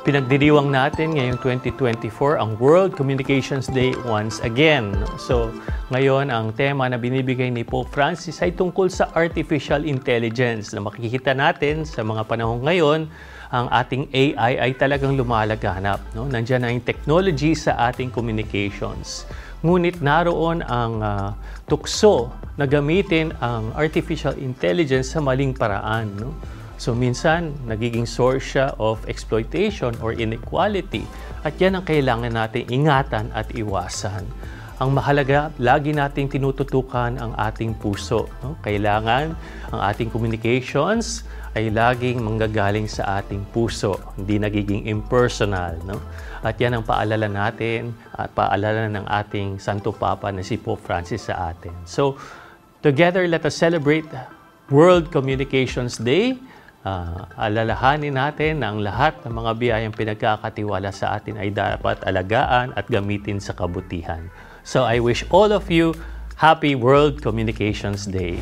Pinagdiriwang natin ngayong 2024 ang World Communications Day once again. So, ngayon ang tema na binibigay ni Pope Francis ay tungkol sa artificial intelligence na makikita natin sa mga panahon ngayon. Ang ating AI ay talagang lumalaganap. No? Nandiyan na yung technology sa ating communications. Ngunit naroon ang tukso na gamitin ang artificial intelligence sa maling paraan. No? So minsan, nagiging source siya of exploitation or inequality. At yan ang kailangan natin ingatan at iwasan. Ang mahalaga, lagi nating tinututukan ang ating puso. No? Kailangan ang ating communications ay laging manggagaling sa ating puso, hindi nagiging impersonal. No? At yan ang paalala natin at paalala ng ating Santo Papa na si Pope Francis sa atin. So, together, let us celebrate World Communications Day. Alalahanin natin na ang lahat ng mga biyayang pinagkakatiwala sa atin ay dapat alagaan at gamitin sa kabutihan. So I wish all of you Happy World Communications Day.